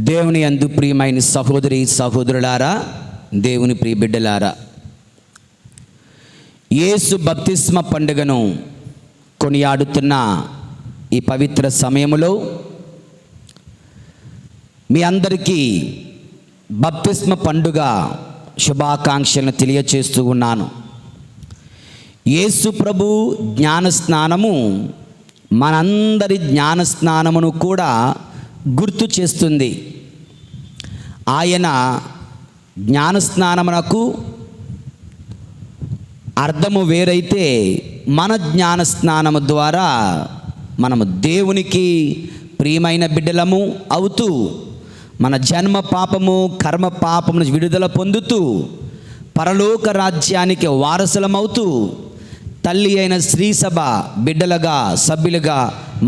దేవుని యందు ప్రియమైన సహోదరి సహోదరులారా, దేవుని ప్రియ బిడ్డలారా, యేసు బప్తిస్మ పండుగను కొనియాడుతున్న ఈ పవిత్ర సమయంలో మీ అందరికీ బప్తిస్మ పండుగ శుభాకాంక్షలను తెలియచేస్తూ ఉన్నాను. యేసు ప్రభు జ్ఞానస్నానము మనందరి జ్ఞానస్నానమును కూడా గుర్తు చేస్తుంది. ఆయన జ్ఞానస్నానమునకు అర్థము వేరైతే మన జ్ఞానస్నానము ద్వారా మనము దేవునికి ప్రియమైన బిడ్డలము అవుతూ మన జన్మ పాపము కర్మ పాపమును విడుదల పొందుతూ పరలోక రాజ్యానికి వారసులమవుతూ తల్లి అయిన శ్రీసభ బిడ్డలుగా సభ్యులుగా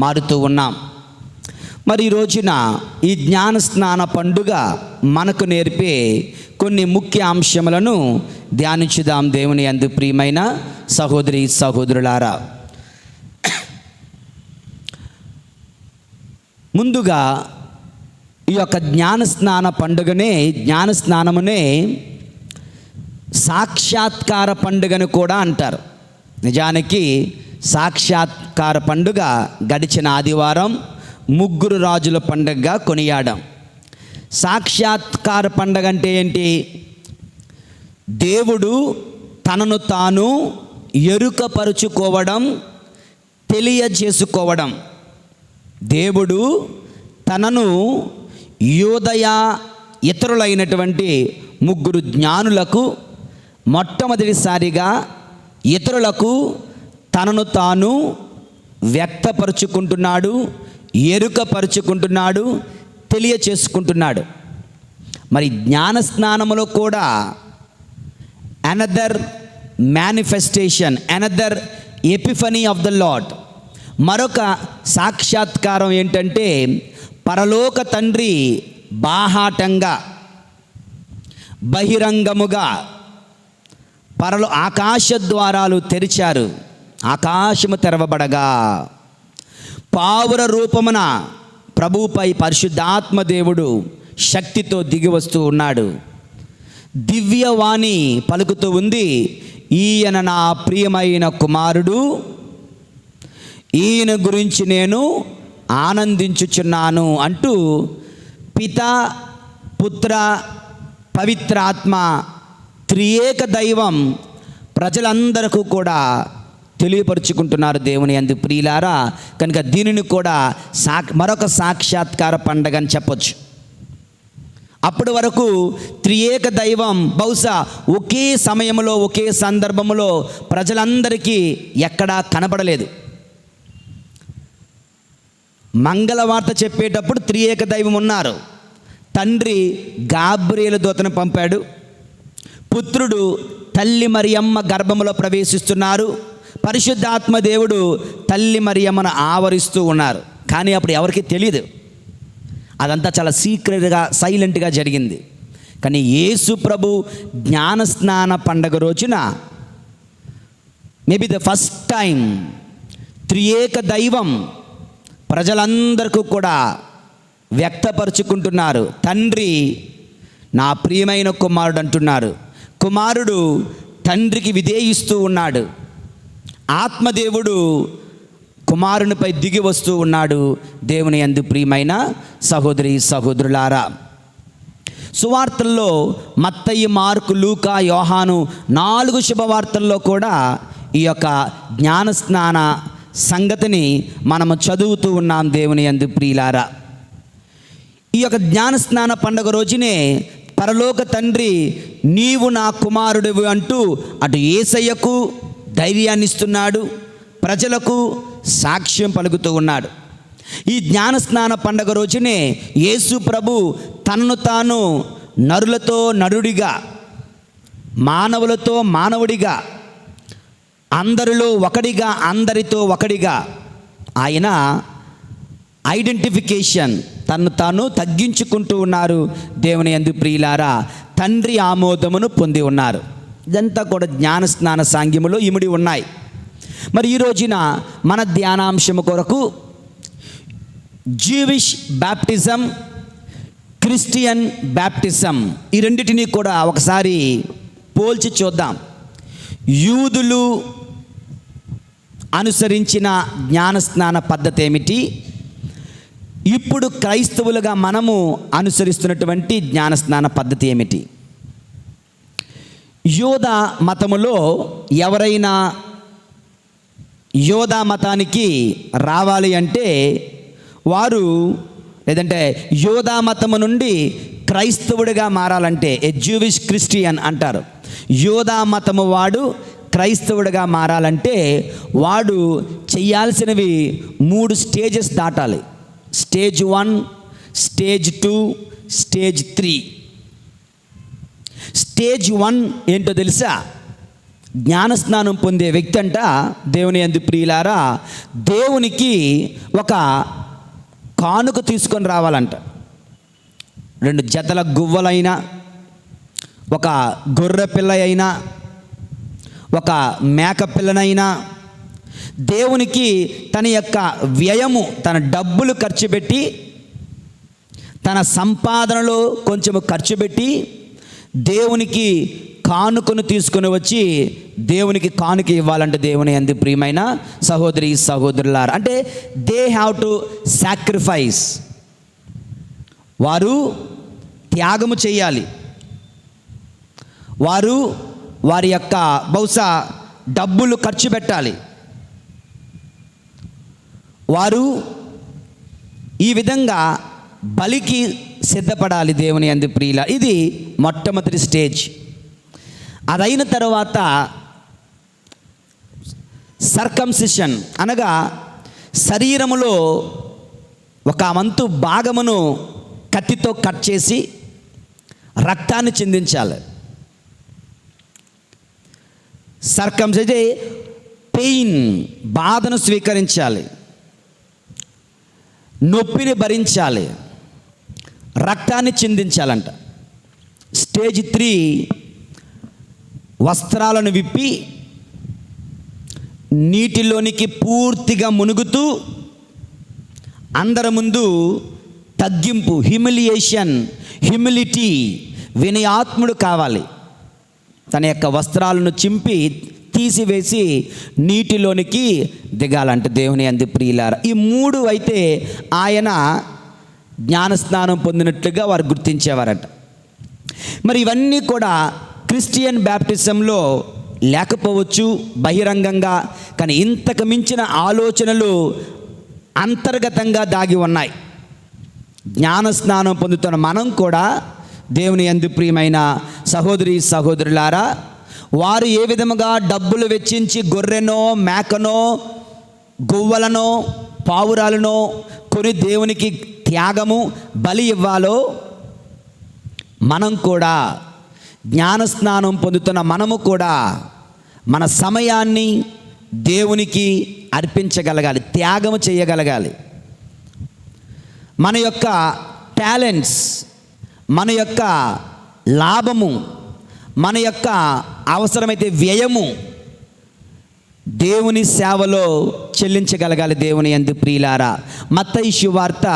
మారుతూ ఉన్నాం. మరి ఈ రోజున ఈ జ్ఞానస్నాన పండుగ మనకు నేర్పే కొన్ని ముఖ్య అంశములను ధ్యానించుదాం. దేవుని యందు ప్రియమైన సహోదరి సహోదరులారా, ముందుగా ఈ యొక్క జ్ఞానస్నాన పండుగనే జ్ఞానస్నానమునే సాక్షాత్కార పండుగను కూడా అంటారు. నిజానికి సాక్షాత్కార పండుగ గడిచిన ఆదివారం ముగ్గురు రాజుల పండుగగా కొనియాడాం. సాక్షాత్కార పండుగ అంటే ఏంటి? దేవుడు తనను తాను ఎరుకపరుచుకోవడం, తెలియజేసుకోవడం. దేవుడు తనను యోదయ ఇతరులైనటువంటి ముగ్గురు జ్ఞానులకు మొట్టమొదటిసారిగా ఇతరులకు తనను తాను వ్యక్తపరుచుకుంటున్నాడు, ఎరుకపరుచుకుంటున్నాడు, తెలియచేసుకుంటున్నాడు. మరి జ్ఞానస్నానములో కూడా another manifestation, another Epiphany of the lord, మరొక సాక్షాత్కారం ఏంటంటే పరలోక తండ్రి బాహాటంగా బహిరంగముగా ఆకాశ ద్వారాలు తెరిచారు. ఆకాశము తెరవబడగా పావుర రూపమున ప్రభుపై పరిశుద్ధాత్మ దేవుడు శక్తితో దిగి వస్తూ ఉన్నాడు. దివ్యవాణి పలుకుతూ ఉంది, ఈయన నా ప్రియమైన కుమారుడు, ఈయన గురించి నేను ఆనందించుచున్నాను అంటూ పితా పుత్ర పవిత్రాత్మ త్రియేక దైవం ప్రజలందరికీ కూడా తెలియపరుచుకుంటున్నారు. దేవుని యందు ప్రియులారా, కనుక దీనిని కూడా మరొక సాక్షాత్కార పండగ అని చెప్పొచ్చు. అప్పటి వరకు త్రియేక దైవం బహుశా ఒకే సమయంలో ఒకే సందర్భంలో ప్రజలందరికీ ఎక్కడా కనబడలేదు. మంగళవార్త చెప్పేటప్పుడు త్రియేక దైవం ఉన్నారు. తండ్రి గాబ్రియేలు దూతను పంపాడు. పుత్రుడు తల్లి మరియమ్మ గర్భములో ప్రవేశిస్తున్నారు. పరిశుద్ధాత్మ దేవుడు తల్లి మరియమ్మను ఆవరిస్తూ ఉన్నారు. కానీ అప్పుడు ఎవరికి తెలియదు. అదంతా చాలా సీక్రెట్గా సైలెంట్గా జరిగింది. కానీ యేసు ప్రభు జ్ఞానస్నాన పండగ రోజున మేబీ ద ఫస్ట్ టైం త్రియేక దైవం ప్రజలందరికీ కూడా వ్యక్తపరుచుకుంటున్నారు. తండ్రి నా ప్రియమైన కుమారుడు అంటున్నారు. కుమారుడు తండ్రికి విధేయిస్తూ ఉన్నాడు. ఆత్మదేవుడు కుమారునిపై దిగి వస్తూ ఉన్నాడు. దేవుని యందు ప్రియమైన సహోదరి సహోదరులారా, సువార్తల్లో మత్తయి, మార్కు, లూకా, యోహాను 4 శుభవార్తల్లో కూడా ఈ యొక్క జ్ఞానస్నాన సంగతిని మనము చదువుతూ ఉన్నాం. దేవుని యందు ప్రియులారా, ఈ యొక్క జ్ఞానస్నాన పండుగ రోజునే పరలోక తండ్రి నీవు నా కుమారుడివి అంటూ అటు యేసయ్యకు ధైర్యాన్ని ఇస్తున్నాడు, ప్రజలకు సాక్ష్యం పలుకుతూ ఉన్నాడు. ఈ జ్ఞానస్నాన పండుగ రోజునే యేసు ప్రభు తనను తాను నరులతో నరుడిగా, మానవులతో మానవుడిగా, అందరిలో ఒకడిగా, అందరితో ఒకడిగా ఆయన ఐడెంటిఫికేషన్, తను తాను తగ్గించుకుంటూ ఉన్నారు. దేవుని యందు ప్రియులారా, తండ్రి ఆమోదమును పొంది ఉన్నారు. ఇదంతా కూడా జ్ఞానస్నాన సాంగ్యములో ఇమిడి ఉన్నాయి. మరి ఈ రోజున మన ధ్యానాంశము కొరకు జూయిష్ బ్యాప్టిజం, క్రిస్టియన్ బ్యాప్టిజం, ఈ రెండిటిని కూడా ఒకసారి పోల్చి చూద్దాం. యూదులు అనుసరించిన జ్ఞానస్నాన పద్ధతి ఏమిటి, ఇప్పుడు క్రైస్తవులుగా మనము అనుసరిస్తున్నటువంటి జ్ఞానస్నాన పద్ధతి ఏమిటి? యోధా మతములో ఎవరైనా యోధా మతానికి రావాలి అంటే వారు, లేదంటే యోధా మతము నుండి క్రైస్తవుడిగా మారాలంటే ఏ జూవిష్ క్రిస్టియన్ అంటారు. యోధా మతము వాడు క్రైస్తవుడిగా మారాలంటే వాడు చేయాల్సినవి 3 స్టేజెస్ దాటాలి. Stage 1, stage 2, stage 3. స్టేజ్ 1 ఏంటో తెలుసా? జ్ఞానస్నానం పొందే వ్యక్తి అంట, దేవుని యందు ప్రియులారా, దేవునికి ఒక కానుక తీసుకొని రావాలంట. 2 జతల గువ్వలైనా, ఒక గొర్రె పిల్ల అయినా, ఒక మేక పిల్లనైనా దేవునికి తన యొక్క వ్యయము, తన డబ్బులు ఖర్చు పెట్టి, తన సంపాదనలో కొంచెము ఖర్చు పెట్టి దేవునికి కానుకను తీసుకొని వచ్చి దేవునికి కానుక ఇవ్వాలంటే దేవుని యందు ప్రియమైన సహోదరి సహోదరులారా, అంటే దే హ్యావ్ టు సాక్రిఫైస్. వారు త్యాగము చేయాలి. వారు వారి యొక్క బహుశా డబ్బులు ఖర్చు పెట్టాలి. వారు ఈ విధంగా బలికి సిద్ధపడాలి దేవుని యందు ప్రియుల. ఇది మొట్టమొదటి స్టేజ్. అదైన తర్వాత సర్కంసిషన్ అనగా శరీరములో ఒక వంతు భాగమును కత్తితో కట్ చేసి రక్తాన్ని చిందించాలి. సర్కంసిజన్ పెయిన్, బాధను స్వీకరించాలి, నొప్పిని భరించాలి, రక్తాన్ని చిందించాలంట. స్టేజ్ 3 వస్త్రాలను విప్పి నీటిలోనికి పూర్తిగా మునుగుతూ అందరి ముందు తగ్గింపు, హ్యూమిలిటీ, వినయాత్ముడు కావాలి. తన యొక్క వస్త్రాలను చింపి తీసివేసి నీటిలోనికి దిగాలంటే దేవుని యందు ప్రియులారా. ఈ 3 అయితే ఆయన జ్ఞానస్నానం పొందినట్లుగా వారు గుర్తించేవారట. మరి ఇవన్నీ కూడా క్రిస్టియన్ బ్యాప్టిజంలో లేకపోవచ్చు బహిరంగంగా, కానీ ఇంతకు మించిన ఆలోచనలు అంతర్గతంగా దాగి ఉన్నాయి. జ్ఞానస్నానం పొందుతున్న మనం కూడా దేవుని యందు ప్రియమైన సహోదరి సహోదరులారా, వారు ఏ విధముగా డబ్బులు వెచ్చించి గొర్రెనో మేకనో గువ్వలనో పావురాలనో కొని దేవునికి త్యాగము బలి ఇవ్వాలో, మనం కూడా జ్ఞానస్నానం పొందుతున్న మనము కూడా మన సమయాన్ని దేవునికి అర్పించగలగాలి, త్యాగము చేయగలగాలి. మన యొక్క టాలెంట్స్, మన యొక్క లాభము, మన యొక్క అవసరమైతే వ్యయము దేవుని సేవలో చెల్లించగలగాలి దేవుని యందు ప్రియులారా. మత్తయి సువార్త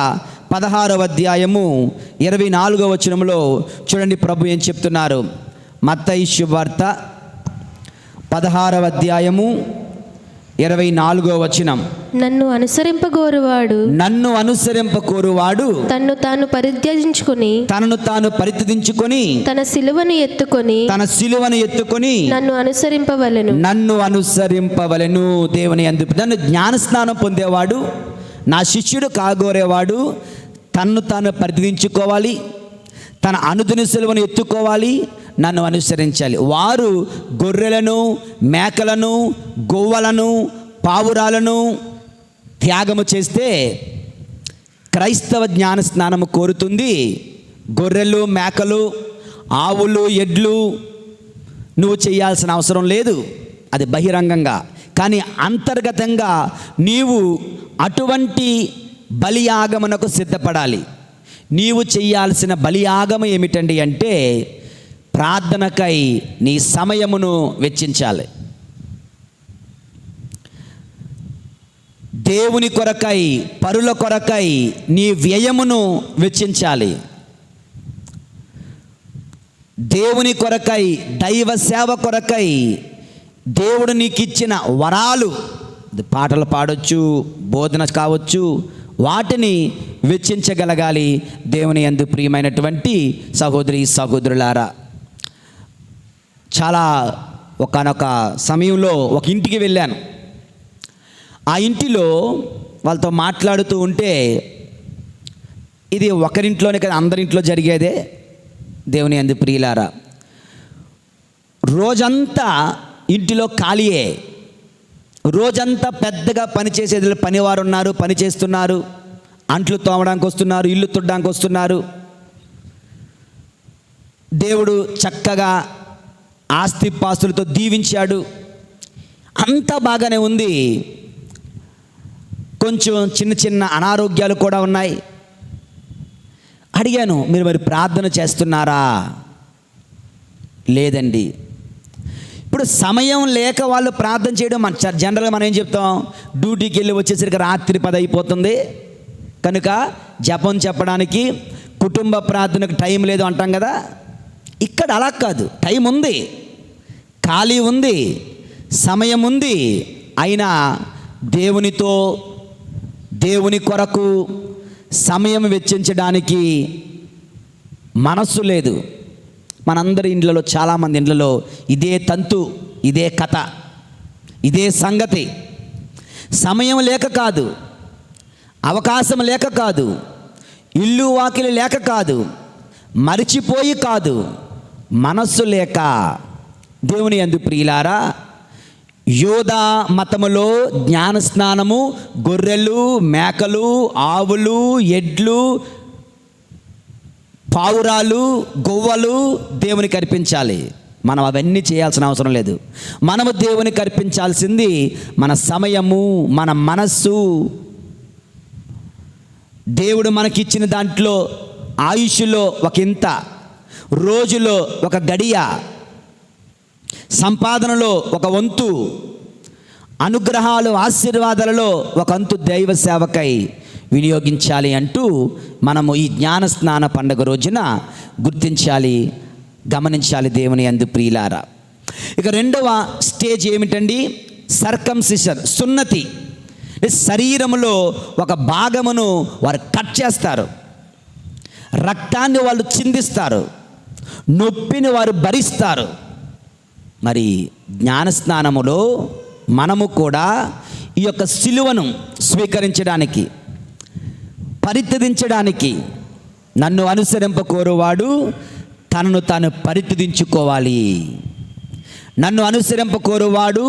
16వ అధ్యాయము 24వ వచనంలో చూడండి ప్రభు ఏం చెప్తున్నారు. మత్తయి సువార్త 16వ అధ్యాయము 24వ వచనం. నన్ను అనుసరింపకోరువాడు తన్ను తాను పరిత్యజించుకొని తన సిలువను ఎత్తుకొని నన్ను అనుసరింపవలెను. దేవుని యందు నన్ను జ్ఞానస్నానం పొందేవాడు, నా శిష్యుడు కాగోరేవాడు తన్ను తాను పరిత్యజించుకోవాలి, తన అనుదిన సిలువను ఎత్తుకోవాలి, నన్ను అనుసరించాలి. వారు గొర్రెలను మేకలను గొవ్వలను పావురాలను త్యాగము చేస్తే క్రైస్తవ జ్ఞాన స్నానము కోరుతుంది. గొర్రెలు మేకలు ఆవులు ఎడ్లు నువ్వు చేయాల్సిన అవసరం లేదు, అది బహిరంగంగా. కానీ అంతర్గతంగా నీవు అటువంటి బలియాగమునకు సిద్ధపడాలి. నీవు చేయాల్సిన బలియాగము ఏమిటండి అంటే ప్రార్థనకై నీ సమయమును వెచ్చించాలి. దేవుని కొరకై పరుల కొరకై నీ వ్యయమును వెచ్చించాలి. దేవుని కొరకై, దైవ సేవ కొరకై దేవుడు నీకు ఇచ్చిన వరాలు, పాటలు పాడొచ్చు, బోధన కావచ్చు, వాటిని వెచ్చించగలగాలి. దేవుని యందు ప్రియమైనటువంటి సహోదరి సహోదరులారా, చాలా ఒకానొక సమయంలో ఒక ఇంటికి వెళ్ళాను. ఆ ఇంటిలో వాళ్ళతో మాట్లాడుతూ ఉంటే, ఇది ఒకరింట్లోనే కదా, అందరింట్లో జరిగేదే. దేవుని యందు ప్రియులారా, రోజంతా ఇంటిలో ఖాళీయే. రోజంతా పెద్దగా పని చేసేది పనివారు ఉన్నారు, పని చేస్తున్నారు, అంట్లు తోమడానికి వస్తున్నారు, ఇల్లు తుడడానికి వస్తున్నారు. దేవుడు చక్కగా ఆస్తిపాస్తులతో దీవించాడు, అంతా బాగానే ఉంది. కొంచెం చిన్న చిన్న అనారోగ్యాలు కూడా ఉన్నాయి. అడిగాను, మీరు మరి ప్రార్థన చేస్తున్నారా? లేదండి. ఇప్పుడు సమయం లేక వాళ్ళు ప్రార్థన చేయడం, మన జనరల్గా మనం ఏం చెప్తాం, డ్యూటీకి వెళ్ళి వచ్చేసరికి రాత్రి 10 అయిపోతుంది కనుక జపం చెప్పడానికి, కుటుంబ ప్రార్థనకు టైం లేదు అంటాం కదా. ఇక్కడ అలా కాదు, టైం ఉంది, ఖాళీ ఉంది, సమయం ఉంది. అయినా దేవునితో, దేవుని కొరకు సమయం వెచ్చించడానికి మనస్సు లేదు. మనందరి ఇండ్లలో, చాలామంది ఇండ్లలో ఇదే తంతు, ఇదే కథ, ఇదే సంగతి. సమయం లేక కాదు, అవకాశం లేక కాదు, ఇల్లు వాకిలి లేక కాదు, మరిచిపోయి కాదు, మనస్సు లేక. దేవుని యందు ప్రియులారా, యోధా మతములో జ్ఞానస్నానము గొర్రెలు, మేకలు, ఆవులు, ఎడ్లు, పావురాలు, గొవ్వలు దేవునికి అర్పించాలి. మనం అవన్నీ చేయాల్సిన అవసరం లేదు. మనము దేవునికి అర్పించాల్సింది మన సమయము, మన మనస్సు. దేవుడు మనకిచ్చిన దాంట్లో ఆయుష్లో ఒక ఇంత, రోజులో ఒక గడియ, సంపాదనలో ఒక వంతు, అనుగ్రహాలు ఆశీర్వాదాలలో ఒక అంతు దైవ సేవకై వినియోగించాలి అంటూ మనము ఈ జ్ఞానస్నాన పండుగ రోజున గుర్తించాలి, గమనించాలి. దేవుని యందు ప్రియులారా, ఇక రెండవ స్టేజ్ ఏమిటండి? సర్కంసిషన్, సున్నతి. శరీరంలో ఒక భాగమును వారు కట్ చేస్తారు, రక్తాన్ని వాళ్ళు చిందిస్తారు, నొప్పిని వారు భరిస్తారు. మరి జ్ఞానస్నానములో మనము కూడా ఈ యొక్క సిలువను స్వీకరించడానికి, పరిత్యజించడానికి, నన్ను అనుసరింపకోరువాడు తనను తాను పరిత్యజించుకోవాలి. నన్ను అనుసరింపకోరువాడు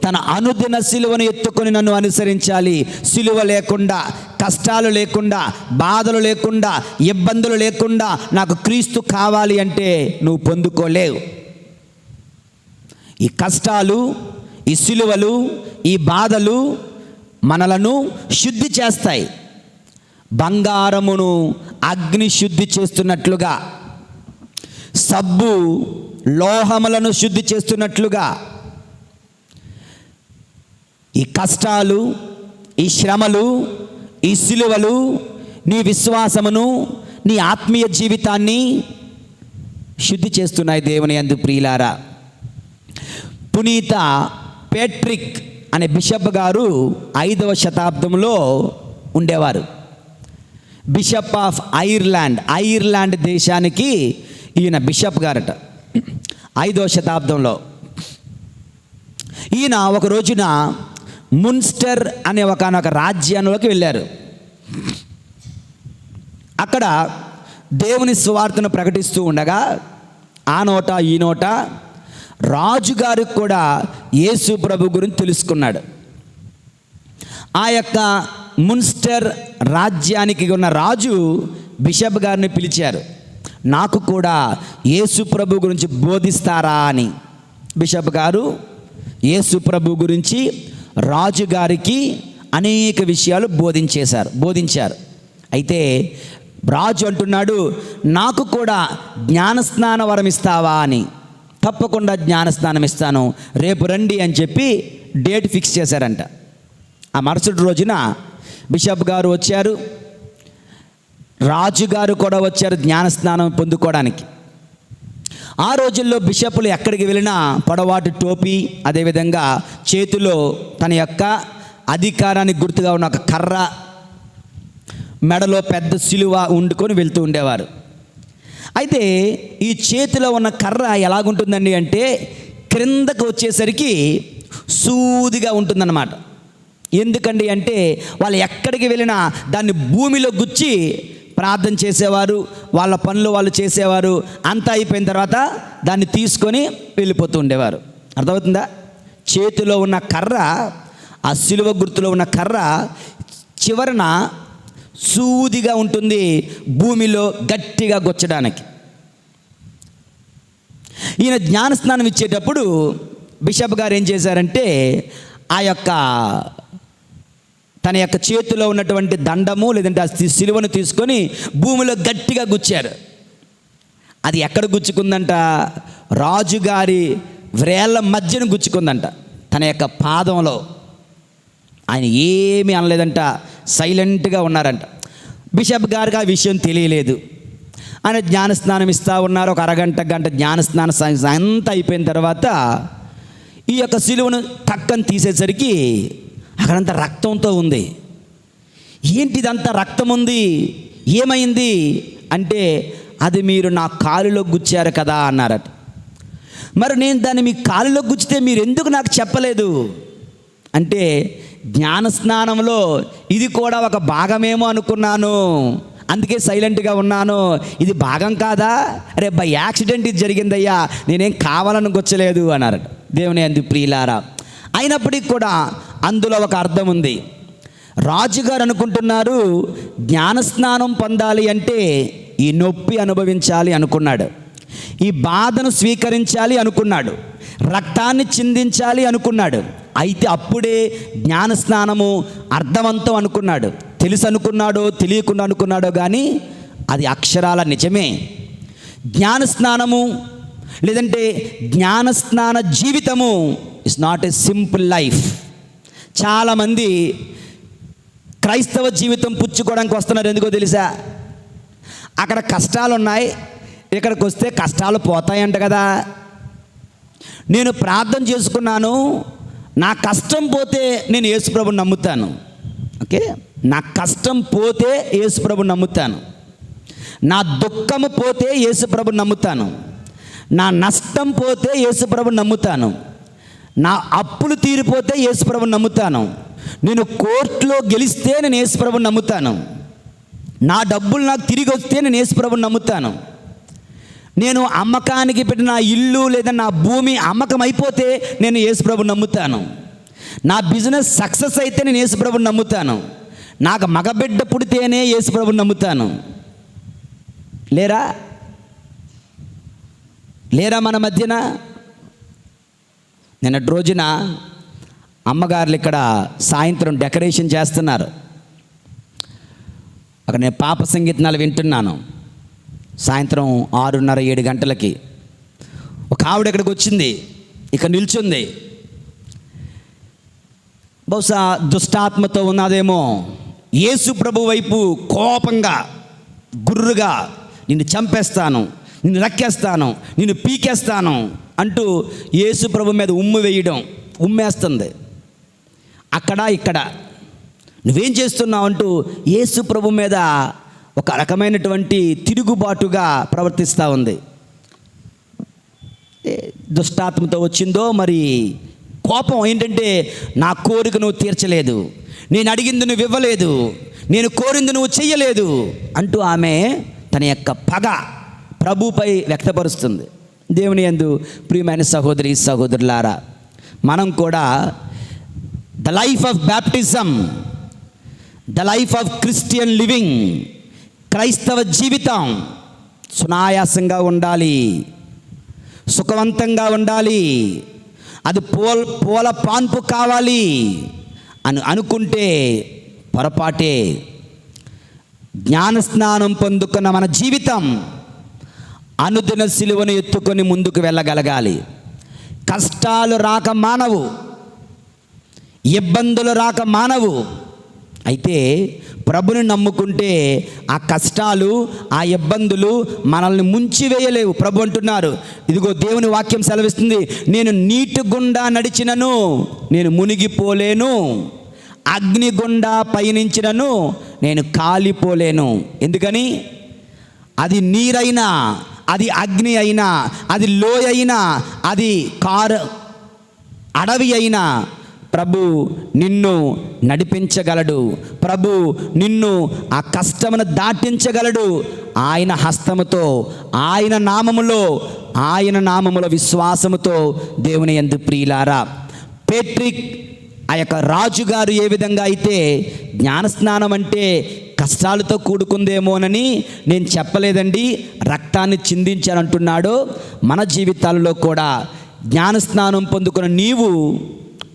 తన అనుదిన సిలువను ఎత్తుకొని నన్ను అనుసరించాలి. సిలువ లేకుండా, కష్టాలు లేకుండా, బాధలు లేకుండా, ఇబ్బందులు లేకుండా నాకు క్రీస్తు కావాలి అంటే నువ్వు పొందుకోలేవు. ఈ కష్టాలు, ఈ సిలువలు, ఈ బాధలు మనలను శుద్ధి చేస్తాయి. బంగారమును అగ్ని శుద్ధి చేస్తున్నట్లుగా, సబ్బు లోహములను శుద్ధి చేస్తున్నట్లుగా, ఈ కష్టాలు, ఈ శ్రమలు, ఈ సిలువలు నీ విశ్వాసమును, నీ ఆత్మీయ జీవితాన్ని శుద్ధి చేస్తున్నాయి. దేవుని యందు ప్రియులారా, పునీత పేట్రిక్ అనే బిషప్ గారు 5వ శతాబ్దంలో ఉండేవారు. బిషప్ ఆఫ్ ఐర్లాండ్, ఐర్లాండ్ దేశానికి ఈయన బిషప్ గారట 5వ శతాబ్దంలో. ఈయన ఒక రోజున మున్స్టర్ అనే ఒకనొక రాజ్యంలోకి వెళ్ళారు. అక్కడ దేవుని సువార్తను ప్రకటిస్తూ ఉండగా ఆ నోట ఈ నోట రాజుగారికి కూడా యేసు ప్రభు గురించి తెలుసుకున్నాడు. ఆ యొక్క మున్స్టర్ రాజ్యానికి ఉన్న రాజు బిషప్ గారిని పిలిచారు, నాకు కూడా యేసు ప్రభు గురించి బోధిస్తారా అని. బిషప్ గారు యేసు ప్రభు గురించి రాజుగారికి అనేక విషయాలు బోధించారు. అయితే రాజు అంటున్నాడు, నాకు కూడా జ్ఞానస్నాన వరం ఇస్తావా అని. తప్పకుండా జ్ఞానస్నానం ఇస్తాను, రేపు రండి అని చెప్పి డేట్ ఫిక్స్ చేశారంట. ఆ మరుసటి రోజున బిషప్ గారు వచ్చారు, రాజుగారు కూడా వచ్చారు జ్ఞానస్నానం పొందుకోవడానికి. ఆ రోజుల్లో బిషపులు ఎక్కడికి వెళ్ళినా పొడవాటి టోపీ, అదేవిధంగా చేతిలో తన యొక్క అధికారానికి గుర్తుగా ఉన్న ఒక కర్ర, మెడలో పెద్ద సిలువ వండుకొని వెళ్తూ ఉండేవారు. అయితే ఈ చేతిలో ఉన్న కర్ర ఎలాగుంటుందండి అంటే క్రిందకు వచ్చేసరికి సూదిగా ఉంటుందన్నమాట. ఎందుకండి అంటే వాళ్ళు ఎక్కడికి వెళ్ళినా దాన్ని భూమిలో గుచ్చి ప్రార్థన చేసేవారు, వాళ్ళ పనులు వాళ్ళు చేసేవారు. అంతా అయిపోయిన తర్వాత దాన్ని తీసుకొని వెళ్ళిపోతూ ఉండేవారు. అర్థమవుతుందా? చేతిలో ఉన్న కర్ర, ఆ సిలువ గుర్తులో ఉన్న కర్ర చివరన సూదిగా ఉంటుంది, భూమిలో గట్టిగా గుచ్చడానికి. ఈయన జ్ఞానస్నానం ఇచ్చేటప్పుడు బిషప్ గారు ఏం చేశారంటే ఆ యొక్క తన యొక్క చేతిలో ఉన్నటువంటి దండము లేదంటే ఆ సిలువను తీసుకొని భూమిలో గట్టిగా గుచ్చారు. అది ఎక్కడ గుచ్చుకుందంట? రాజుగారి వ్రేళ్ళ మధ్యను గుచ్చుకుందంట, తన యొక్క పాదంలో. ఆయన ఏమీ అనలేదంట, సైలెంట్గా ఉన్నారంట. బిషప్ గారికి ఆ విషయం తెలియలేదు. ఆయన జ్ఞానస్నానం ఇస్తూ ఉన్నారు. ఒక అరగంట గంట జ్ఞానస్నానం అంతా అయిపోయిన తర్వాత ఈ యొక్క సిలువను టక్కని తీసేసరికి అక్కడంతా రక్తంతో ఉంది. ఏంటిదంతా రక్తం ఉంది, ఏమైంది అంటే అది మీరు నా కాలులో గుచ్చారు కదా అన్నారట. మరి నేను దాన్ని మీ కాలులో గుచ్చితే మీరు ఎందుకు నాకు చెప్పలేదు అంటే, జ్ఞానస్నానంలో ఇది కూడా ఒక భాగమేమో అనుకున్నాను, అందుకే సైలెంట్గా ఉన్నాను. ఇది భాగం కాదా? అరే బై యాక్సిడెంట్ ఇది జరిగిందయ్యా, నేనేం కావాలని గుచ్చలేదు అన్నారట. దేవుని యందు ప్రియులారా, అయినప్పటికీ కూడా అందులో ఒక అర్థం ఉంది. రాజుగారు అనుకుంటున్నారు జ్ఞానస్నానం పొందాలి అంటే ఈ నొప్పి అనుభవించాలి అనుకున్నాడు, ఈ బాధను స్వీకరించాలి అనుకున్నాడు, రక్తాన్ని చిందించాలి అనుకున్నాడు. అయితే అప్పుడే జ్ఞానస్నానము అర్థవంతం అనుకున్నాడు. తెలుసు అనుకున్నాడో తెలియకుండా అనుకున్నాడో కానీ అది అక్షరాల నిజమే. జ్ఞానస్నానము లేదంటే జ్ఞానస్నాన జీవితము is not a simple life. చాలామంది క్రైస్తవ జీవితం పుచ్చుకోవడానికి వస్తున్నారు. ఎందుకో తెలుసా? అక్కడ కష్టాలు ఉన్నాయి, ఇక్కడికి వస్తే కష్టాలు పోతాయంట కదా. నేను ప్రార్థన చేసుకున్నాను, నా కష్టం పోతే నేను యేసుప్రభుని నమ్ముతాను. ఓకే, నా కష్టం పోతే యేసుప్రభుని నమ్ముతాను, నా దుఃఖము పోతే యేసుప్రభుని నమ్ముతాను, నా నష్టం పోతే యేసుప్రభుని నమ్ముతాను, నా అప్పులు తీరిపోతే యేసుప్రభుని నమ్ముతాను, నేను కోర్టులో గెలిస్తే నేను యేసుప్రభుని నమ్ముతాను, నా డబ్బులు నాకు తిరిగి వస్తే నేను యేసుప్రభుని నమ్ముతాను, నేను అమ్మకానికి పెట్టిన నా ఇల్లు లేదా నా భూమి అమ్మకం అయిపోతే నేను యేసుప్రభుని నమ్ముతాను, నా బిజినెస్ సక్సెస్ అయితే నేను యేసుప్రభుని నమ్ముతాను, నాకు మగబిడ్డ పుడితేనే యేసుప్రభుని నమ్ముతాను. లేరా లేరా మన మధ్యన? నిన్నటి రోజున అమ్మగారులు ఇక్కడ సాయంత్రం డెకరేషన్ చేస్తున్నారు. అక్కడ నేను పాప సంగీతనాలు వింటున్నాను. సాయంత్రం 6:30-7 గంటలకి ఒక ఆవిడ ఇక్కడికి వచ్చింది, ఇక్కడ నిల్చుంది. బహుశా దుష్టాత్మతో ఉన్నదేమో. యేసు ప్రభు వైపు కోపంగా గుర్రుగా నిన్ను చంపేస్తాను, నిన్ను రక్కేస్తాను, నిన్ను పీకేస్తాను అంటూ యేసు ప్రభు మీద ఉమ్ము వేయడం, ఉమ్మేస్తుంది. అక్కడ ఇక్కడ నువ్వేం చేస్తున్నావు అంటూ యేసు ప్రభు మీద ఒక రకమైనటువంటి తిరుగుబాటుగా ప్రవర్తిస్తూ ఉంది. దుష్టాత్మతో వచ్చిందో మరి కోపం ఏంటంటే, నా కోరిక నువ్వు తీర్చలేదు, నేను అడిగింది నువ్వు ఇవ్వలేదు, నేను కోరింది నువ్వు చెయ్యలేదు అంటూ ఆమె తన యొక్క పగ ప్రభుపై వ్యక్తపరుస్తుంది. దేవుని యందు ప్రియమైన సహోదరి సహోదరులారా, మనం కూడా the life of baptism, the life of Christian living, క్రైస్తవ జీవితం సునాయాసంగా ఉండాలి, సుఖవంతంగా ఉండాలి, అది పూల పాన్పు కావాలి అని అనుకుంటే పొరపాటే. జ్ఞానస్నానం పొందుకున్న మన జీవితం అనుదిన సిలువను ఎత్తుకొని ముందుకు వెళ్ళగలగాలి. కష్టాలు రాక మానవు, ఇబ్బందులు రాక మానవు, అయితే ప్రభుని నమ్ముకుంటే ఆ కష్టాలు, ఆ ఇబ్బందులు మనల్ని ముంచివేయలేవు. ప్రభు అంటున్నారు, ఇదిగో దేవుని వాక్యం సెలవిస్తుంది, నేను నీటి గుండా నడిచినను నేను మునిగిపోలేను, అగ్ని గుండా పయనించినను నేను కాలిపోలేను. ఎందుకని? అది నీరైనా, అది అగ్ని అయినా, అది లోయ అయినా, అది అడవి అయినా ప్రభు నిన్ను నడిపించగలడు. ప్రభు నిన్ను ఆ కష్టమును దాటించగలడు. ఆయన హస్తముతో, ఆయన నామములో విశ్వాసముతో దేవుని యందు ప్రియులారా, పేట్రిక్ ఆ యొక్క రాజుగారు ఏ విధంగా అయితే జ్ఞానస్నానం అంటే కష్టాలతో కూడుకుందేమోనని నేను చెప్పలేదండి, రక్తాన్ని చిందించానంటున్నాడో, మన జీవితాలలో కూడా జ్ఞానస్నానం పొందుకున్న నీవు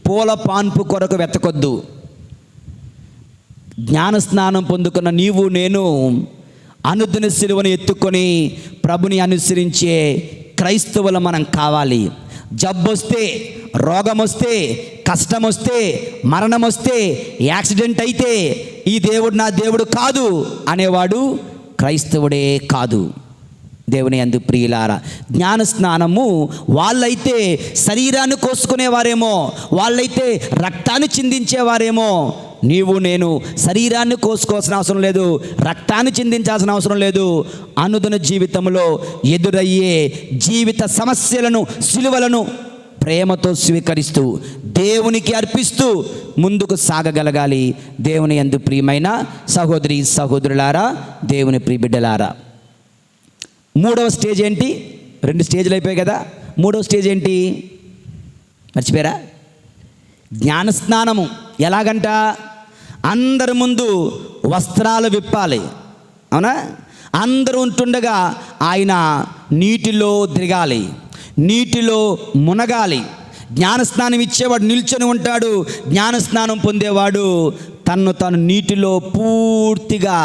పూల పాన్పు కొరకు వెతకొద్దు. జ్ఞానస్నానం పొందుకున్న నీవు నేను అనుదిన సిలువను ఎత్తుకొని ప్రభుని అనుసరించే క్రైస్తవులు మనం కావాలి. జబ్బొస్తే, రోగం వస్తే, కష్టం వస్తే, మరణం వస్తే, యాక్సిడెంట్ అయితే ఈ దేవుడు నా దేవుడు కాదు అనేవాడు క్రైస్తవుడే కాదు. దేవుని యందు ప్రియులారా, జ్ఞానస్నానము వాళ్ళైతే శరీరాన్ని కోసుకునేవారేమో, వాళ్ళైతే రక్తాన్ని చిందించేవారేమో. నీవు నేను శరీరాన్ని కోసుకోవాల్సిన అవసరం లేదు, రక్తాన్ని చిందించాల్సిన అవసరం లేదు. అనుదిన జీవితంలో ఎదురయ్యే జీవిత సమస్యలను, సిలువలను ప్రేమతో స్వీకరిస్తూ దేవునికి అర్పిస్తూ ముందుకు సాగగలగాలి. దేవుని యందు ప్రియమైన సహోదరి సహోదరులారా, దేవుని ప్రియబిడ్డలారా, మూడవ స్టేజ్ ఏంటి? 2 స్టేజ్లు అయిపోయాయి కదా. మూడవ స్టేజ్ ఏంటి మర్చిపోయారా? జ్ఞానస్నానము. ఎలాగంట? అందరి ముందు వస్త్రాలు విప్పాలి, అవునా? అందరూ ఉంటుండగా ఆయన నీటిలో దిగాలి, నీటిలో మునగాలి. జ్ఞానస్నానం ఇచ్చేవాడు నిల్చొని ఉంటాడు, జ్ఞానస్నానం పొందేవాడు తన్ను తాను నీటిలో పూర్తిగా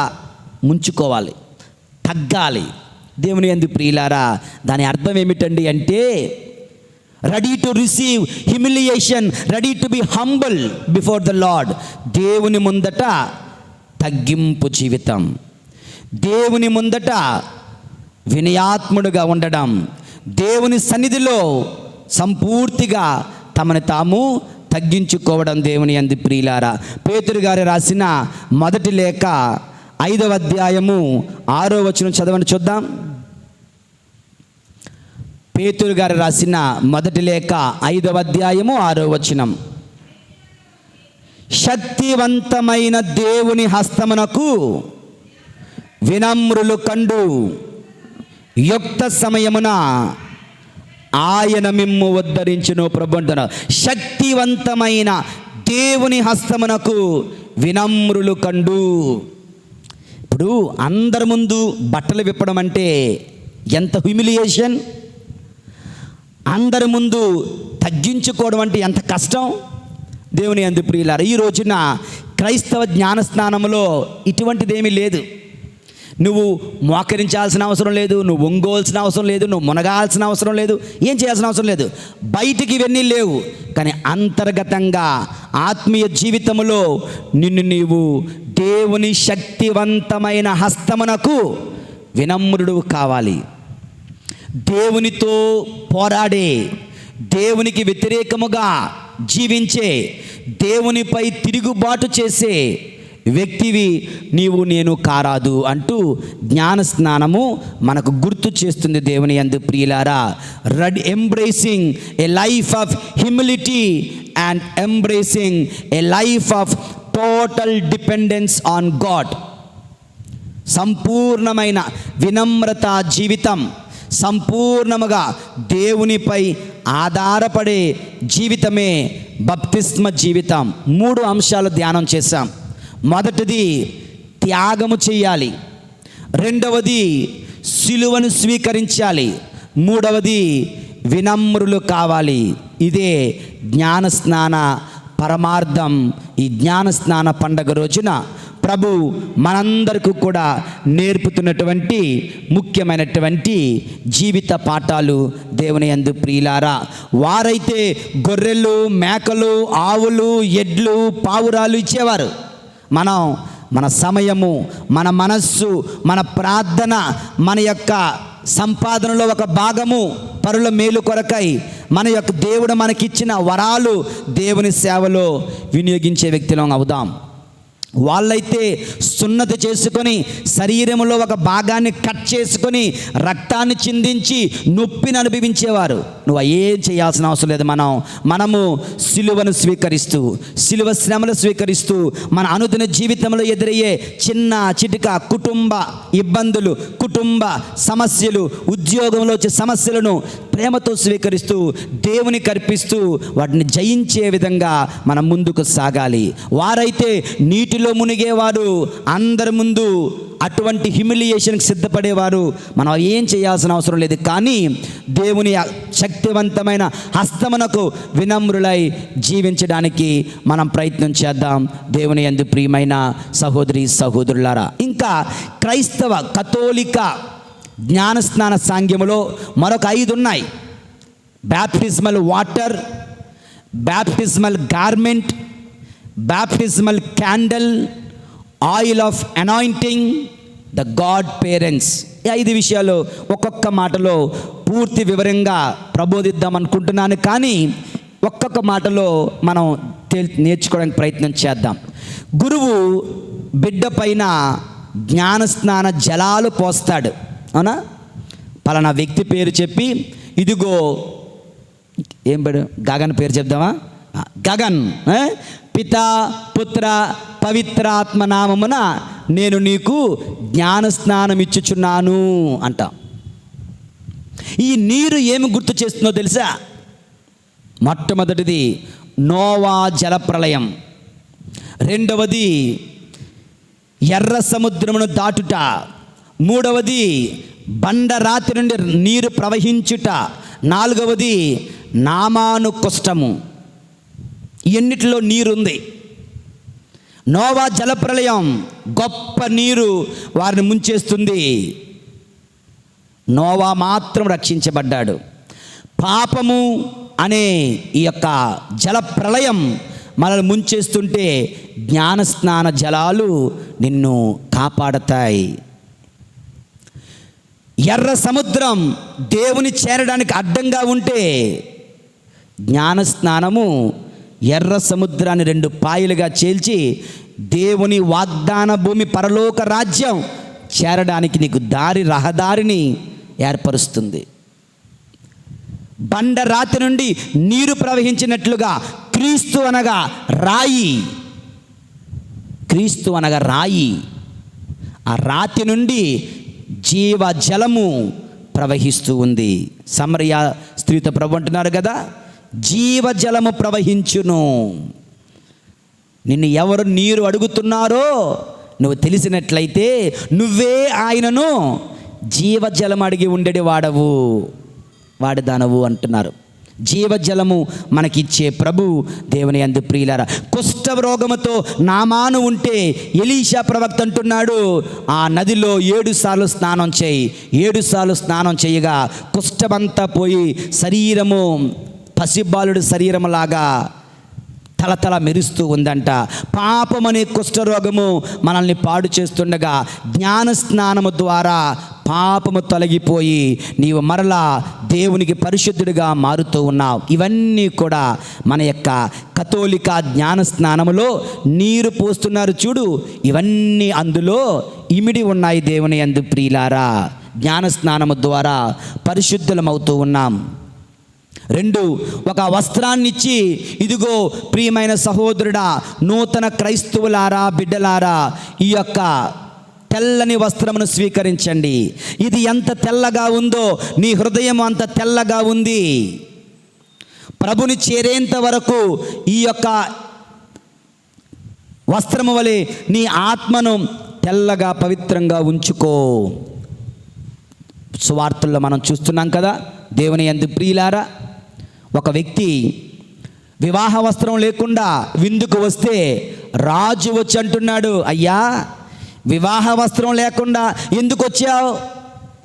ముంచుకోవాలి, తగ్గాలి. దేవుని యందు ప్రియులారా, దాని అర్థం ఏమిటండి అంటే ready to receive humiliation, ready to be humble before the lord. దేవుని ముందట తగ్గింపు జీవితం, దేవుని ముందట వినయాత్ముడుగా ఉండడం, దేవుని సన్నిధిలో సంపూర్తిగా తమను తాము తగ్గించుకోవడం. దేవుని యందు ప్రియులారా, పేతురు గారు రాసిన మొదటి లేఖ 5వ అధ్యాయము 6వ వచనం చదవండి చూద్దాం. పేతురు గారు రాసిన మొదటి లేఖ 5వ అధ్యాయము 6వ వచనం. శక్తివంతమైన దేవుని హస్తమునకు వినమ్రులు కండు, యుక్త సమయమున ఆయన మిమ్ము ఉద్ధరించును. ప్రభు అంటున్నారు, శక్తివంతమైన దేవుని హస్తమునకు వినమ్రులు కండు. ఇప్పుడు అందరి ముందు బట్టలు విప్పడం అంటే ఎంత హ్యూమిలియేషన్, అందరి ముందు తగ్గించుకోవడం అంటే ఎంత కష్టం. దేవుని యందు ప్రియులారా, ఈ రోజున క్రైస్తవ జ్ఞానస్నానంలో ఇటువంటిదేమీ లేదు. నువ్వు మోకరించాల్సిన అవసరం లేదు, నువ్వు ఒంగోల్సిన అవసరం లేదు, నువ్వు మునగాల్సిన అవసరం లేదు, ఏం చేయాల్సిన అవసరం లేదు. బయటికి ఇవన్నీ లేవు, కానీ అంతర్గతంగా ఆత్మీయ జీవితంలో నిన్ను నీవు దేవుని శక్తివంతమైన హస్తమునకు వినమ్రుడు కావాలి. దేవునితో పోరాడే, దేవునికి వ్యతిరేకముగా జీవించే, దేవునిపై తిరుగుబాటు చేసే వ్యక్తివి నీవు నేను కారాదు అంటూ జ్ఞానస్నానము మనకు గుర్తు చేస్తుంది. దేవుని యందు ప్రియులారా, embracing A life of humility and embracing A life of total dependence on God. సంపూర్ణమైన వినమ్రత జీవితం, సంపూర్ణముగా దేవునిపై ఆధారపడే జీవితమే బప్తిస్మ జీవితం. 3 అంశాలు ధ్యానం చేశాం. మొదటిది త్యాగము చేయాలి, రెండవది సిలువను స్వీకరించాలి, మూడవది వినమ్రులు కావాలి. ఇదే జ్ఞానస్నాన పరమార్థం. ఈ జ్ఞానస్నాన పండగ రోజున ప్రభు మనందరికీ కూడా నేర్పుతున్నటువంటి ముఖ్యమైనటువంటి జీవిత పాఠాలు. దేవుని యందు ప్రియులారా, వారైతే గొర్రెలు, మేకలు, ఆవులు, ఎడ్లు, పావురాలు ఇచ్చేవారు. మన సమయము, మన మనస్సు, మన ప్రార్థన, మన యొక్క సంపాదనలో ఒక భాగము పరుల మేలు కొరకై, మన యొక్క దేవుడు మనకిచ్చిన వరాలు దేవుని సేవలో వినియోగించే వ్యక్తులం అవుదాం. వాళ్ళైతే సున్నతి చేసుకొని శరీరంలో ఒక భాగాన్ని కట్ చేసుకొని రక్తాన్ని చిందించి నొప్పిని అనుభవించేవారు. నువ్వు ఏం చేయాల్సిన అవసరం లేదు. మనము సిలువను స్వీకరిస్తూ, సిలువ శ్రమలు స్వీకరిస్తూ, మన అనుదిన జీవితంలో ఎదురయ్యే చిన్న చిటిక కుటుంబ ఇబ్బందులు, కుటుంబ సమస్యలు, ఉద్యోగంలో వచ్చే సమస్యలను ప్రేమతో స్వీకరిస్తూ, దేవునికి అర్పిస్తూ, వాటిని జయించే విధంగా మనం ముందుకు సాగాలి. వారైతే నీటిలో మునిగేవారు, అందరి ముందు అటువంటి హ్యూమిలియేషన్కి సిద్ధపడేవారు. మనం ఏం చేయాల్సిన అవసరం లేదు. కానీ దేవుని శక్తివంతమైన హస్తమునకు వినమ్రులై జీవించడానికి మనం ప్రయత్నం చేద్దాం. దేవుని యందు ప్రియమైన సహోదరి సహోదరులారా, ఇంకా క్రైస్తవ కథోలిక జ్ఞానస్నాన సాంగ్యములో మరొక 5 ఉన్నాయి. Baptismal water, baptismal garment, baptismal candle, oil of anointing, the godparents. ఈ 5 విషయాలు ఒక్కొక్క మాటలో పూర్తి వివరంగా ప్రబోధిద్దాం అనుకుంటున్నాను. కానీ ఒక్కొక్క మాటలో మనం నేర్చుకోవడానికి ప్రయత్నం చేద్దాం. గురువు బిడ్డ పైన జ్ఞానస్నాన జలాలు పోస్తాడు. అవునా? పలానా వ్యక్తి పేరు చెప్పి, ఇదిగో ఏం పేరు, గగన్ పేరు చెప్దామా? గగన్, పితా పుత్ర పవిత్రాత్మ నామమున నేను నీకు జ్ఞానస్నానం ఇచ్చుచున్నాను అంట. ఈ నీరు ఏమి గుర్తు చేస్తుందో తెలుసా? మొట్టమొదటిది నోవా జలప్రళయం, రెండవది ఎర్ర సముద్రమును దాటుట, మూడవది బండరాతి నుండి నీరు ప్రవహించుట, నాలుగవది నామాను కుష్టము. ఎన్నిటిలో నీరుంది. నోవా జలప్రళయం గొప్ప నీరు వారిని ముంచేస్తుంది. నోవా మాత్రం రక్షించబడ్డాడు. పాపము అనే ఈ యొక్క జలప్రళయం మనల్ని ముంచేస్తుంటే జ్ఞానస్నాన జలాలు నిన్ను కాపాడతాయి. ఎర్ర సముద్రం దేవుని చేరడానికి అడ్డంగా ఉంటే జ్ఞానస్నానము ఎర్ర సముద్రాన్ని 2 పాయలుగా చీల్చి దేవుని వాగ్దాన భూమి పరలోక రాజ్యం చేరడానికి నీకు రహదారిని ఏర్పరుస్తుంది. బండరాతి నుండి నీరు ప్రవహించినట్లుగా క్రీస్తు అనగా రాయి, ఆ రాతి నుండి జీవ జలము ప్రవహిస్తూ ఉంది. సమరయ స్త్రీతో ప్రభు అంటున్నారు కదా, జీవజలము ప్రవహించును. నిన్ను ఎవరు నీరు అడుగుతున్నారో నువ్వు తెలిసినట్లయితే నువ్వే ఆయనను జీవజలం అడిగి ఉండేది వాడదానవు అంటున్నారు. జీవజలము మనకిచ్చే ప్రభు దేవుని యందు ప్రియులారా. కుష్ఠరోగముతో నామాను ఉంటే ఎలీషా ప్రవక్త అంటున్నాడు, ఆ నదిలో 7 సార్లు స్నానం చేయి. 7 సార్లు స్నానం చేయగా కుష్ఠమంతా పోయి శరీరము పసిబాలుడి శరీరములాగా తలతల మెరుస్తూ ఉందంట. పాపమనే కుష్ఠరోగము మనల్ని పాడు చేస్తుండగా జ్ఞానస్నానము ద్వారా పాపము తొలగిపోయి నీవు మరలా దేవునికి పరిశుద్ధుడిగా మారుతూ ఉన్నావు. ఇవన్నీ కూడా మన యొక్క కథోలిక జ్ఞానస్నానములో నీరు పోస్తున్నారు చూడు, ఇవన్నీ అందులో ఇమిడి ఉన్నాయి. దేవుని యందు ప్రియులారా, జ్ఞానస్నానము ద్వారా పరిశుద్ధులమవుతూ ఉన్నాం. 2, ఒక వస్త్రాన్ని ఇచ్చి, ఇదిగో ప్రియమైన సహోదరుడా, నూతన క్రైస్తవులారా, బిడ్డలారా, ఈ యొక్క తెల్లని వస్త్రమును స్వీకరించండి. ఇది ఎంత తెల్లగా ఉందో నీ హృదయం అంత తెల్లగా ఉంది. ప్రభుని చేరేంత వరకు ఈ యొక్క వస్త్రము వలె నీ ఆత్మను తెల్లగా పవిత్రంగా ఉంచుకో. సువార్తల్లో మనం చూస్తున్నాం కదా, దేవుని యందు ప్రియులారా, ఒక వ్యక్తి వివాహ వస్త్రం లేకుండా విందుకు వస్తే రాజు వచ్చి అంటున్నాడు, అయ్యా వివాహ వస్త్రం లేకుండా ఎందుకు వచ్చావు?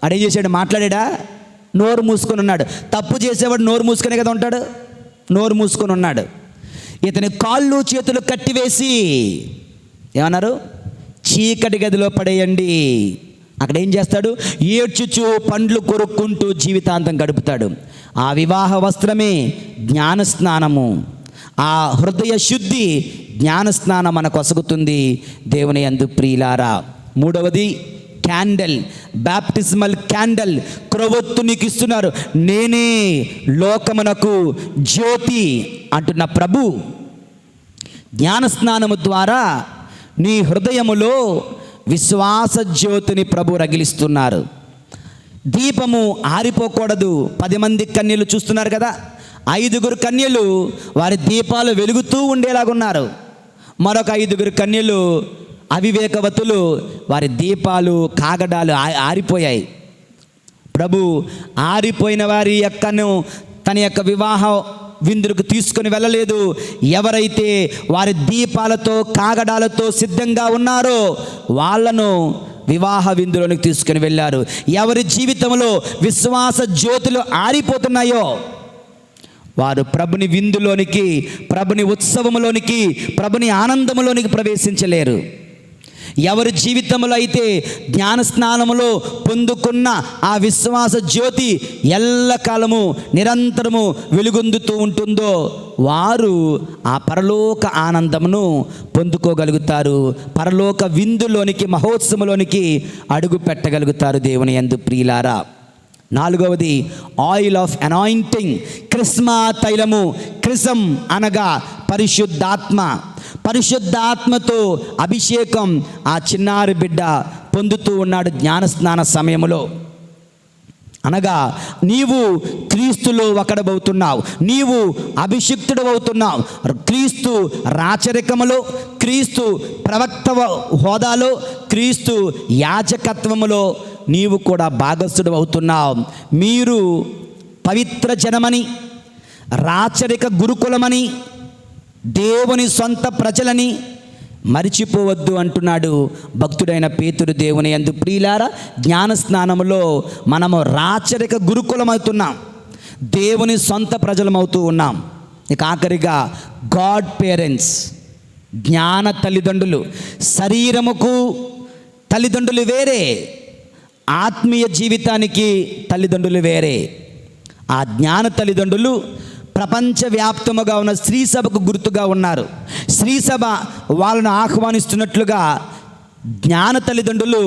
అడే చేశాడు, మాట్లాడా? నోరు మూసుకొని ఉన్నాడు. తప్పు చేసేవాడు నోరు మూసుకునే కదా ఉంటాడు. నోరు మూసుకొని ఉన్నాడు. ఇతని కాళ్ళు చేతులు కట్టివేసి ఏమన్నారు? చీకటి గదిలో పడేయండి. అక్కడ ఏం చేస్తాడు? ఏడ్చుచు పండ్లు కొరుక్కుంటూ జీవితాంతం గడుపుతాడు. ఆ వివాహ వస్త్రమే జ్ఞానస్నానము. ఆ హృదయ శుద్ధి జ్ఞానస్నానం మనకు ఒసగుతుంది దేవుని యందు ప్రియులారా. మూడవది క్యాండల్, బ్యాప్టిజమల్ క్యాండల్. క్రొవ్వొత్తు నీకు ఇస్తున్నారు, నేనే లోకమునకు జ్యోతి అంటున్న ప్రభు జ్ఞానస్నానము ద్వారా నీ హృదయములో విశ్వాస జ్యోతిని ప్రభు రగిలిస్తున్నారు. దీపము ఆరిపోకూడదు. 10 మంది కన్యలు చూస్తున్నారు కదా, 5 కన్యలు వారి దీపాలు వెలుగుతూ ఉండేలాగున్నారు. మరొక 5 కన్యలు అవివేకవతులు, వారి దీపాలు కాగడాలు ఆరిపోయాయి. ప్రభు ఆరిపోయిన వారి యొక్కను తన యొక్క వివాహ విందుకు తీసుకొని వెళ్ళలేదు. ఎవరైతే వారి దీపాలతో కాగడాలతో సిద్ధంగా ఉన్నారో వాళ్ళను వివాహ విందులోనికి తీసుకొని వెళ్ళారు. ఎవరి జీవితంలో విశ్వాస జ్యోతులు ఆరిపోతున్నాయో వారు ప్రభుని విందులోనికి, ప్రభుని ఉత్సవములోనికి, ప్రభుని ఆనందములోనికి ప్రవేశించలేరు. ఎవరి జీవితంలో అయితే జ్ఞానస్నానములో పొందుకున్న ఆ విశ్వాస జ్యోతి ఎల్లకాలము నిరంతరము వెలుగొందుతూ ఉంటుందో వారు ఆ పరలోక ఆనందమును పొందుకోగలుగుతారు. పరలోక విందులోనికి, మహోత్సవంలోనికి అడుగు పెట్టగలుగుతారు దేవుని యందు ప్రియులారా. 4వది ఆయిల్ ఆఫ్ అనాయింటింగ్, క్రిస్మా తైలము. క్రిసం అనగా పరిశుద్ధాత్మ. పరిశుద్ధాత్మతో అభిషేకం ఆ చిన్నారి బిడ్డ పొందుతూ ఉన్నాడు జ్ఞానస్నాన సమయంలో. అనగా నీవు క్రీస్తులో ఒకడబవుతున్నావు, నీవు అభిషిక్తుడవుతున్నావు. క్రీస్తు రాచరికములో, క్రీస్తు ప్రవక్త హోదాలో, క్రీస్తు యాజకత్వములో నీవు కూడా భాగస్థుడు అవుతున్నావు. మీరు పవిత్ర జనమని, రాచరిక గురుకులమని, దేవుని సొంత ప్రజలని మరిచిపోవద్దు అంటున్నాడు భక్తుడైన పేతురు దేవుని యందు ప్రియులారా. జ్ఞానస్నానములో మనము రాచరిక గురుకులమవుతున్నాం, దేవుని సొంత ప్రజలమవుతూ ఉన్నాం. ఇక ఆఖరిగా గాడ్ పేరెంట్స్, జ్ఞాన తల్లిదండ్రులు. శరీరముకు తల్లిదండ్రులు వేరే, ఆత్మీయ జీవితానికి తల్లిదండ్రులు వేరే. ఆ జ్ఞాన తల్లిదండ్రులు ప్రపంచవ్యాప్తముగా ఉన్న స్త్రీ సభకు గుర్తుగా ఉన్నారు. స్త్రీ సభ వాళ్ళను ఆహ్వానిస్తున్నట్లుగా జ్ఞాన తల్లిదండ్రులు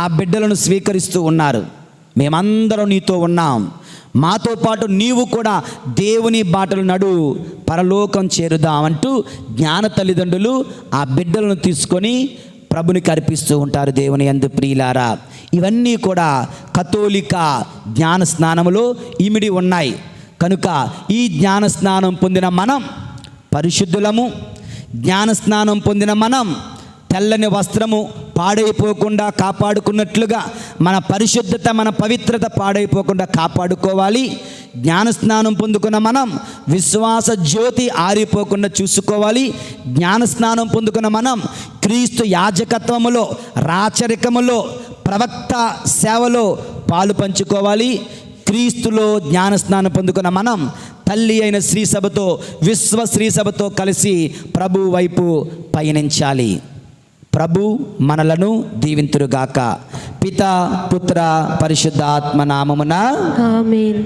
ఆ బిడ్డలను స్వీకరిస్తూ ఉన్నారు. మేమందరం నీతో ఉన్నాం, మాతో పాటు నీవు కూడా దేవుని బాటలు నడు, పరలోకం చేరుదామంటూ జ్ఞాన తల్లిదండ్రులు ఆ బిడ్డలను తీసుకొని ప్రభునికి అర్పిస్తూ ఉంటారు దేవుని యందు ప్రియులారా. ఇవన్నీ కూడా కథోలిక జ్ఞాన స్నానములో ఇమిడి ఉన్నాయి. కనుక ఈ జ్ఞానస్నానం పొందిన మనం పరిశుద్ధులము. జ్ఞానస్నానం పొందిన మనం తెల్లని వస్త్రము పాడైపోకుండా కాపాడుకున్నట్లుగా మన పరిశుద్ధత, మన పవిత్రత పాడైపోకుండా కాపాడుకోవాలి. జ్ఞానస్నానం పొందుకున్న మనం విశ్వాస జ్యోతి ఆరిపోకుండా చూసుకోవాలి. జ్ఞానస్నానం పొందుకున్న మనం క్రీస్తు యాజకత్వములో, రాచరికములో, ప్రవక్త సేవలో పాలు పంచుకోవాలి. క్రీస్తులో జ్ఞానస్నానం పొందుకున్న మనం తల్లి అయిన శ్రీ సభతో, విశ్వ శ్రీ సభతో కలిసి ప్రభు వైపు పయనించాలి. ప్రభు మనలను దీవింతురుగాక. పితా పుత్ర పరిశుద్ధాత్మ నామమున ఆమేన్.